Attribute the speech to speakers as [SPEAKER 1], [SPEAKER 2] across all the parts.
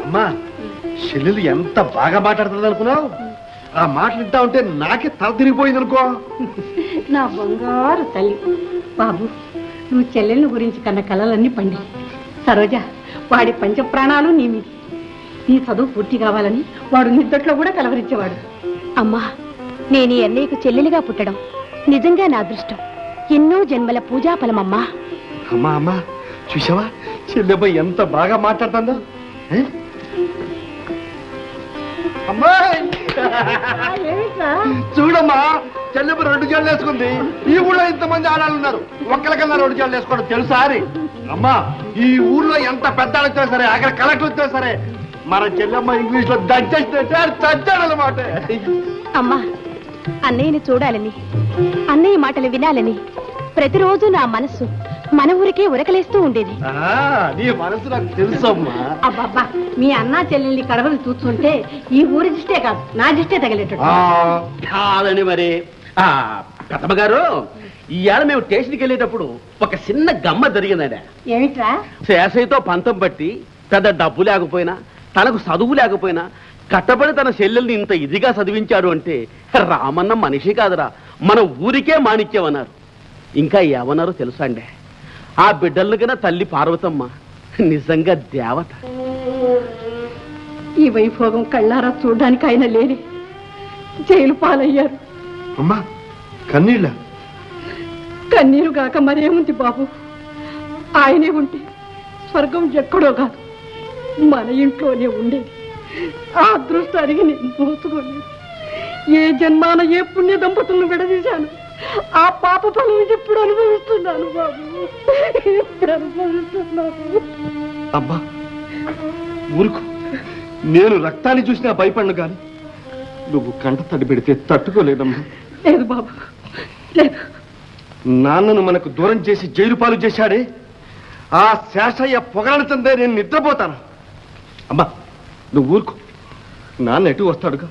[SPEAKER 1] అమ్మా చెల్లెలు ఎంత బాగా మాట్లాడుతుంది అనుకున్నావు? ఆ మాటలు వింటా ఉంటే నాకే తల తిరిగిపోయింది అనుకో.
[SPEAKER 2] నా బంగారు తల్లి బాబు, నువ్వు చెల్లెళ్ళ గురించి కన్న కలలన్నీ పండి. సరోజ, వాడి పంచ ప్రాణాలు నీ మీద. నీ చదువు పూర్తి కావాలని వాడు నిద్దట్లో కూడా కలవరించేవాడు.
[SPEAKER 3] అమ్మా, నేను ఈ అన్నయ్యకు చెల్లెలిగా పుట్టడం నిజంగా నా అదృష్టం. ఎన్నో జన్మల పూజాఫలమమ్మా.
[SPEAKER 1] అమ్మా అమ్మా, చూసావా చెల్లెమ్మ ఎంత బాగా మాట్లాడుతుందో? అమ్మాయి చూడమ్మా, చెల్లెమ్మ 2 జడలు వేసుకుంది. ఈ ఊళ్ళో ఇంతమంది ఆడాలు ఉన్నారు, ఒక్కరికన్నా 2 జడలు వేసుకోవడం తెలుసా? అమ్మా, ఈ ఊళ్ళో ఎంత పెద్ద వచ్చినా సరే, అక్కడ కలెక్టర్ వచ్చినా సరే, మన చెల్లెమ్మ ఇంగ్లీష్ లో చచ్చాడనమాట.
[SPEAKER 3] అమ్మా, అన్నయ్యని చూడాలని, అన్నయ్య మాటలు వినాలని ప్రతిరోజు నా మనస్సు మన ఊరికే ఉరకలేస్తూ ఉండేది.
[SPEAKER 1] నీ మనసు నాకు తెలుసమ్మా.
[SPEAKER 2] అబ్బబ్బా, మీ అన్నా చెల్లెల్ని కడవలు చూస్తుంటే ఈ ఊరి దిష్టే కాదు, నా దిష్టే తగిలేటట్టు.
[SPEAKER 4] కాదని మరి పెద్దమ్మ గారు, ఇవాళ మేము స్టేషన్కి వెళ్ళేటప్పుడు ఒక చిన్న గమ్మ జరిగిందండి.
[SPEAKER 2] ఏమిట్రా?
[SPEAKER 4] శేషయ్యతో పంతం బట్టి పెద్ద డబ్బు లేకపోయినా, తనకు చదువు లేకపోయినా కట్టబడి తన చెల్లెల్ని ఇంత ఇదిగా చదివించాడు అంటే రామన్న మనిషి కాదురా, మన ఊరికే మాణిక్యం అన్నారు. ఇంకా ఏమన్నారో తెలుసా అండి, ఆ బిడ్డలను కన్నా తల్లి పార్వతమ్మ నిజంగా దేవత.
[SPEAKER 2] ఈ వైభోగం కళ్ళారా చూడడానికి ఆయన లేని జైలు పాలయ్యారు.
[SPEAKER 1] అమ్మా, కన్నీళ్ళ?
[SPEAKER 2] కన్నీరు గాక మరేముంది బాబు. ఆయనే ఉంటే స్వర్గం ఎక్కడో కాదు, మన ఇంట్లోనే ఉండేది. ఆ అదృష్టానికి నేను మోసుకోలేదు. ఏ జన్మాన ఏ పుణ్య దంపతులను విడదీశాను, ఆ పాప ఫలం ఎప్పుడు అనుభవిస్తున్నాను బాబు, ఎప్పుడు అనుభవిస్తున్నాను.
[SPEAKER 1] అబ్బా ఊరుకు, నేను రక్తాన్ని చూసినా భయపడను కానీ నువ్వు కంట తడి పెడితే తట్టుకోలేదమ్మా.
[SPEAKER 2] లేదు బాబు, లేదు.
[SPEAKER 1] నాన్నను మనకు దూరం చేసి జైలు పాలు చేశాడే, ఆ శేషయ్య పొగలతందే నేను నిద్రపోతాను. అమ్మా నువ్వు ఊరుకు, నాన్న ఎటు వస్తాడుగా,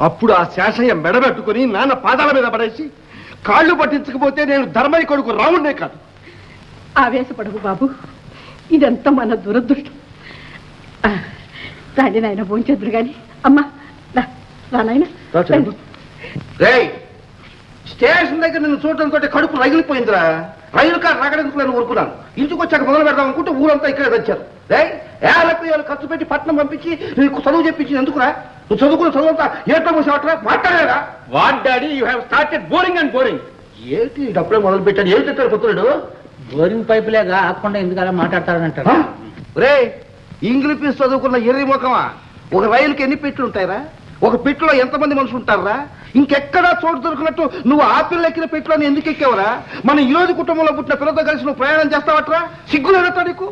[SPEAKER 1] అప్పుడు ఆ శేషయ్య మెడబెట్టుకుని నాన్న పాదాల మీద పడేసి కాళ్ళు పట్టించకపోతే నేను ధర్మయ్య కొడుకు రావుండే కాదు.
[SPEAKER 2] ఆవేశపడవు బాబు, ఇదంతా మన దురదృష్టం. రాండి నాయన, భోంచేద్దరు గాని. అమ్మా రా నాయన.
[SPEAKER 1] స్టేషన్ దగ్గర నిన్ను చూడటంతో కడుపు రగిలిపోయిందిరా. రైలు కారు రగడెందుకు నేను ఊరుకున్నాను. ఇంటికి వచ్చాక మొదలు పెడదాం అనుకుంటే ఊరంతా ఇక్కడే తెచ్చారు. ఏళ్ళ ఖర్చు పెట్టి పట్నం పంపించి నీకు చదువు చెప్పించింది ఎందుకురా? నువ్వు చదువుకున్న చదువుతా ఏటో మూసేవట్రా, మాట్లాడేరా? What daddy, you have started boring and boring. ఏంటి డబ్బులే మొదలు పెట్టాడు, ఏం చెప్పాడు కొత్తడు?
[SPEAKER 5] బోరింగ్ పైపులేగా ఆకుండా ఎందుకు అలా మాట్లాడతారనంటారు.
[SPEAKER 1] రే, ఇంగ్లీష్ చదువుకున్న ఎర్రి ముఖమా, ఒక రైలుకి ఎన్ని పెట్లు ఉంటాయిరా? ఒక పెట్టులో ఎంతమంది మనుషులు ఉంటారా? ఇంకెక్కడా చోటు దొరికినట్టు నువ్వు ఆ పిల్ల ఎక్కిన పెట్టులోని ఎందుకు ఎక్కావురా? మన ఈ రోజు కుటుంబంలో పుట్టిన పిల్లతో కలిసి నువ్వు ప్రయాణం చేస్తావట్రా? సిగ్గులేనట్రా నీకు?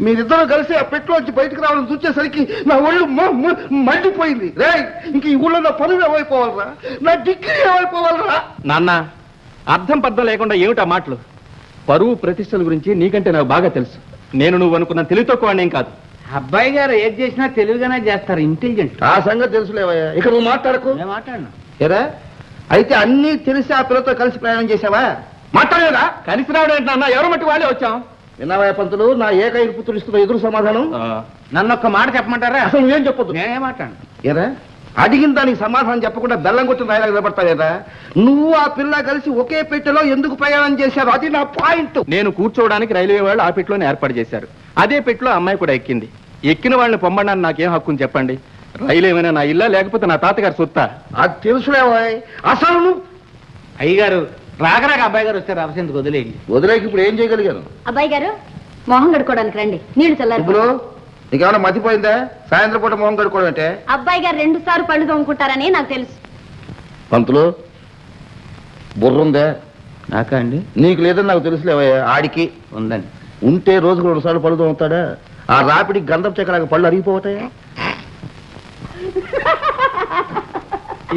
[SPEAKER 1] మీరిద్దరూ కలిసి ఆ పెట్టులోంచి బయటకు రావడం చూసేసరికి నా ఒళ్ళు మండిపోయింది. రే, ఇంక ఈ ఊళ్ళో నా పనులు ఏమైపోవాలరా, నా డిగ్రీ ఏమైపోవాలరా?
[SPEAKER 6] నాన్న, అర్థం పర్థం లేకుండా ఏమిటా మాటలు? పరువు ప్రతిష్టల గురించి నీకంటే నాకు బాగా తెలుసు. నేను నువ్వు అనుకున్న తెలివి తక్కువ వాడినేం కాదు.
[SPEAKER 5] అబ్బాయి గారు ఏది చేసినా తెలివిగానే చేస్తారు, ఇంటెలిజెంట్.
[SPEAKER 1] ఆ సంగతి తెలుసులేవయ్యా, ఇక నువ్వు మాట్లాడకు.
[SPEAKER 5] నేను మాట్లాడను.
[SPEAKER 1] ఏరా, అయితే అన్నీ తెలిసి ఆ పిల్లతో కలిసి ప్రయాణం చేశావా? మాట్లాడేదా?
[SPEAKER 6] కలిసి రావడం ఏంటి నాన్న? ఎవరు మట్టి వాళ్ళే వచ్చాం.
[SPEAKER 1] విన్నావయ్య పంతులు, నా ఏకైక పుత్రుడు ఇస్తున్న ఎదురు సమాధానం?
[SPEAKER 5] నన్ను ఒక్క మాట చెప్పమంటారా?
[SPEAKER 1] అసలు నువ్వేం చెప్పొద్దు.
[SPEAKER 5] నేనే మాట్లాడను.
[SPEAKER 1] ఏరా, అడిగిన దానికి సమాధానం చెప్పకుండా బెల్లం కొట్టిన రాయలా నిలబడతావేదా? నువ్వు ఆ పిల్ల కలిసి ఒకే పెట్టెలో ఎందుకు ప్రయాణం చేశారు, అది నా పాయింట్.
[SPEAKER 6] నేను కూర్చోవడానికి రైల్వే వాళ్ళు ఆ పెట్టులోనే ఏర్పాటు చేశారు. అదే పెట్టులో అమ్మాయి కూడా ఎక్కింది. ఎక్కిన వాళ్ళని పొమ్మడానికి నాకేం హక్కుని చెప్పండి? రైలు ఏమైనా నా ఇల్లా, లేకపోతే నా తాతగారు సొత్తా?
[SPEAKER 1] అది తెలుసులేవాయ్. అసలు నువ్వు
[SPEAKER 5] అయ్యగారు రాగరాక అబ్బాయి గారు వస్తే రాసేందుకు వదిలేయండి.
[SPEAKER 1] వదిలేకి ఇప్పుడు ఏం చేయగలిగాను?
[SPEAKER 3] అబ్బాయి గారు, మొహం కడుకోవడానికి రండి, నీళ్లు చల్లారు.
[SPEAKER 1] ఇప్పుడు నీకేమైనా మతిపోయిందా? సాయంత్రం పూట మొహం కడుకోవడం అంటే?
[SPEAKER 3] అబ్బాయి గారు 2 సార్లు పళ్ళు తోముకుంటారని నాకు తెలుసు.
[SPEAKER 1] పంతులు, బుర్రుందా?
[SPEAKER 5] నాకా అండి?
[SPEAKER 1] నీకు లేదని నాకు తెలుసులేవయ్యా. ఆడికి
[SPEAKER 5] ఉందండి.
[SPEAKER 1] ఉంటే రోజుకు 2 సార్లు పళ్ళు తోముతాడా? ఆ రాపిడికి గంధం చెక్కలాగా పళ్ళు అరిగిపోతాయా?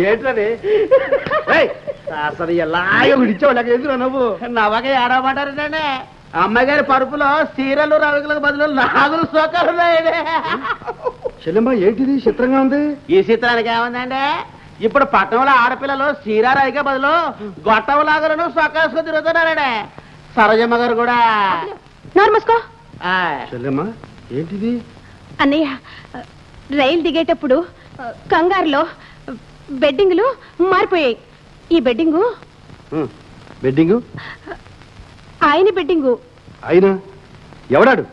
[SPEAKER 1] ఏంటది? అసలు ఎలాగ విడిచావు ఎదురు నువ్వు
[SPEAKER 5] నవగా ఏడవమంటారండి. అమ్మాయి గారి పరుపులో సీరలు రవికులకు బదులు 4 సోకాలు ఉన్నాయండి.
[SPEAKER 1] చెల్లెమ్మ, ఏంటిది చిత్రంగా ఉంది?
[SPEAKER 5] ఈ చిత్రానికి ఏముందండి, ఇప్పుడు పట్టణంలో ఆడపిల్లలు సీరారాయిగా బదులు గొట్టంలాగా సొక్కేసుకుని తిరుగుతున్నారండి. సరోజమ్మ గారు కూడా.
[SPEAKER 3] నోరు మూసుకో.
[SPEAKER 4] చెల్లెమ్మా ఏంటిది?
[SPEAKER 3] అన్నయ్య రైలు దిగేటప్పుడు కంగారులో బెడ్డింగులు మారిపోయాయి. ఈ బెడ్డింగు
[SPEAKER 4] బెడ్డింగు
[SPEAKER 3] ఆయన బెడ్డింగు.
[SPEAKER 4] అయినా ఎవడాడు?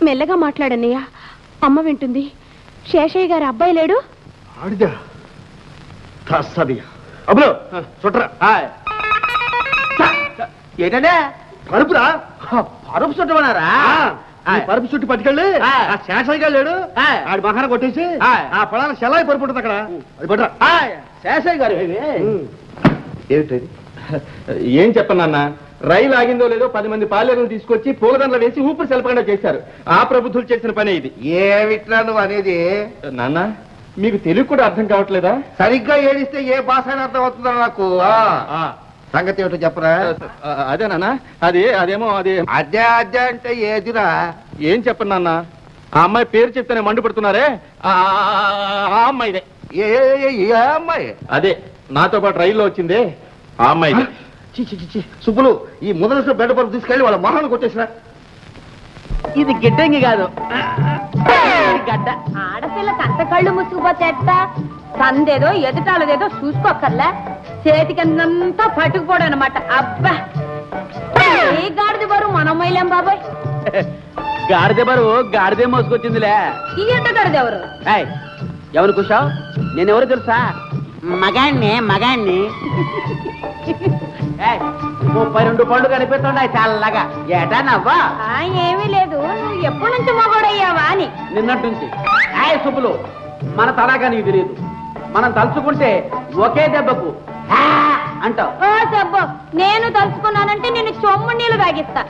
[SPEAKER 3] మెల్లగా మాట్లాడన్నయ్య, అమ్మ వింటుంది. శేషయ్య గారి అబ్బాయి లేడు?
[SPEAKER 4] ఆడిదా తస్సదిగా అబ్బులు చుట్రా.
[SPEAKER 5] ఏంటంటే
[SPEAKER 4] పరుపురా,
[SPEAKER 5] పరుపు చుట్టమన్నారా?
[SPEAKER 4] పరుపు చుట్టి పట్టుకెళ్ళి ఆ శేషయ్య లేడు, ఆడి మహాన కొట్టేసి ఆ పొలాల సెలాయి పరుపు ఉంటుంది అక్కడ, అది పట్రా.
[SPEAKER 5] శేషయ్య గారు
[SPEAKER 4] ఏమిటది?
[SPEAKER 6] ఏం చెప్పనన్నా, రైలు ఆగిందో లేదో 10 మంది పాలేరులు తీసుకొచ్చి పూలదండలు వేసి ఊపిరి సెలపకుండా చేశారు. ఆ ప్రభుత్వం చేసిన పని ఇది.
[SPEAKER 1] ఏమిట్లా నువ్వు అనేది?
[SPEAKER 6] నాన్న, మీకు తెలుగు కూడా అర్థం కావట్లేదా?
[SPEAKER 1] సరిగ్గా ఏడిస్తే ఏ భాష అయినా అర్థం అవుతుందా నాకు? సంగతి ఏమిటో చెప్పరా?
[SPEAKER 6] అదే నాన్న, అదేమో
[SPEAKER 1] అదే అదే అంటే ఏదిరా?
[SPEAKER 6] ఏం చెప్పను నాన్న, ఆ అమ్మాయి పేరు చెప్తేనే మండిపడుతున్నారే, ఆ అమ్మాయిదే.
[SPEAKER 1] ఏ అమ్మాయి?
[SPEAKER 6] అదే నాతో పాటు రైల్లో వచ్చిందే ఆ అమ్మాయి.
[SPEAKER 1] సుబ్బులు, ఈ మొదటి బెడ్ పరుపు తీసుకెళ్ళి వాళ్ళ మొహాన్ని కొట్టేసినా.
[SPEAKER 5] ఇది గిడ్డంగి కాదు, గడ్డ.
[SPEAKER 3] ఆడపిల్లకి అంత కళ్ళు ముసుగుపోతే సందేదో ఎదుటాలదేదో చూసుకోకర్లే, చేతికంతా పట్టుకుపోవడం అనమాట. అబ్బా, ఏ గాడిద బరువు మనం మైలేం బాబాయ్.
[SPEAKER 4] గాడిదే బరువు గాడిదే మోసుకొచ్చిందిలే.
[SPEAKER 3] ఈ ఎంత గాడిద ఎవరు?
[SPEAKER 4] ఎవరు కూర్చావు? నేనెవరు తెలుసా?
[SPEAKER 5] మగాణ్ణి 32 పళ్ళు కనిపిస్తున్నాయి చల్లగా. ఏటా నవ్వా?
[SPEAKER 3] ఏమీ లేదు, నువ్వు ఎప్పటి నుంచి మగోడయ్యావా అని.
[SPEAKER 4] నిన్నటి నుంచి. సుబ్బులు, మన తలాగా నీకు తెలియదు. మనం తలుచుకుంటే ఒకే దెబ్బకు అంటావు.
[SPEAKER 3] ఓ సబ్బు, నేను తలుచుకున్నానంటే నేను చొమ్ము నీళ్ళు తాగిస్తా.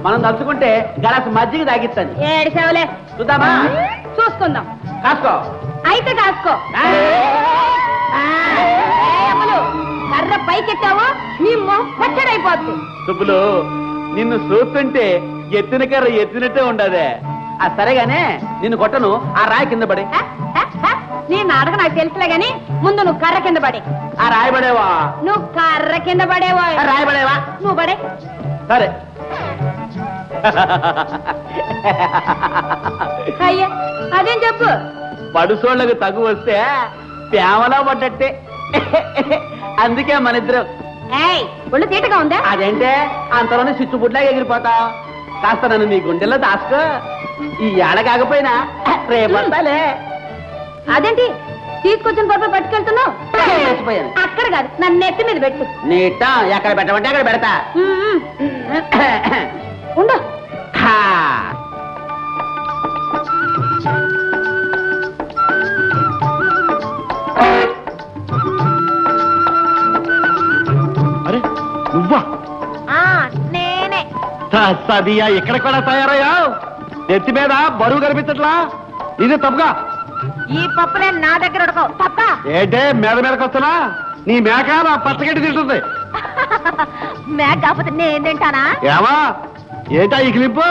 [SPEAKER 4] మనం తలుచుకుంటే గలాసు మజ్జిగ తాగిస్తాను.
[SPEAKER 3] ఏడిసేవలే,
[SPEAKER 4] చూద్దామా?
[SPEAKER 3] చూసుకుందాం.
[SPEAKER 4] కాసుకో.
[SPEAKER 3] అయితే కాసుకో. కర్ర పైకెత్తావో నీ పచ్చడైపోద్ది.
[SPEAKER 4] సుబ్బులు, నిన్ను చూస్తుంటే ఎత్తిన కర్ర ఎత్తినట్టే ఉండదే. సరేగానే నిన్ను కొట్టను, ఆ రాయి కింద పడి.
[SPEAKER 3] నీ నాటక నాకు తెలుసులే గాని ముందు నువ్వు కర్ర కింద పడి.
[SPEAKER 4] ఆ రాయి పడేవా?
[SPEAKER 3] నువ్వు కర్ర కింద పడేవా?
[SPEAKER 4] రాయి పడేవా?
[SPEAKER 3] నువ్వు పడే.
[SPEAKER 4] సరే.
[SPEAKER 3] అయ్యా, అదేం చెప్పు.
[SPEAKER 4] పడుసోళ్ళకు తగు వస్తే ప్రేమలో పడ్డట్టే. అందుకే మన ఇద్దరు.
[SPEAKER 3] ఒళ్ళు తీటగా ఉందా?
[SPEAKER 4] అదేంటే అంతలోనే చిచ్చుబుడ్లా ఎగిరిపోతా. కాస్త నన్ను నీ గుండెల్లో దాచుకో. ఈ ఏడ కాకపోయినా రేపంతాలే.
[SPEAKER 3] అదేంటి తీసుకొచ్చిన పప్పు పట్టుకెళ్తున్నావు?
[SPEAKER 4] మర్చిపోయాను.
[SPEAKER 3] అక్కడ కాదు, నన్ను నెత్తి మీద పెట్టు.
[SPEAKER 4] నీట ఎక్కడ పెట్టమంటే అక్కడ పెడతా.
[SPEAKER 3] ఉండు.
[SPEAKER 4] అరే నువ్వా?
[SPEAKER 3] నేనే.
[SPEAKER 4] సదియా, ఇక్కడ కూడా తయారయ్యా. నెత్తి మీద బరువు కనిపించట్లా? ఇది తప్పుగా.
[SPEAKER 3] ఈ పప్పులే నా దగ్గర ఉడకవు. తప్ప
[SPEAKER 4] ఏంటే మీద మీదకి వస్తున్నా? నీ మేక నా పచ్చగడ్డి తింటుంది.
[SPEAKER 3] మేక కాకపోతే నేను తింటానా?
[SPEAKER 4] ఏవా ఏంటా ఈ క్లిప్పు?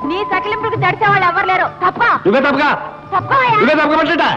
[SPEAKER 3] నీ సకిలింపులకు జడిచే వాళ్ళు ఎవరు లేరు. తప్ప
[SPEAKER 4] నువ్వే తప్పుగా.
[SPEAKER 3] తప్ప
[SPEAKER 4] నువ్వే తప్పుగా పట్టా.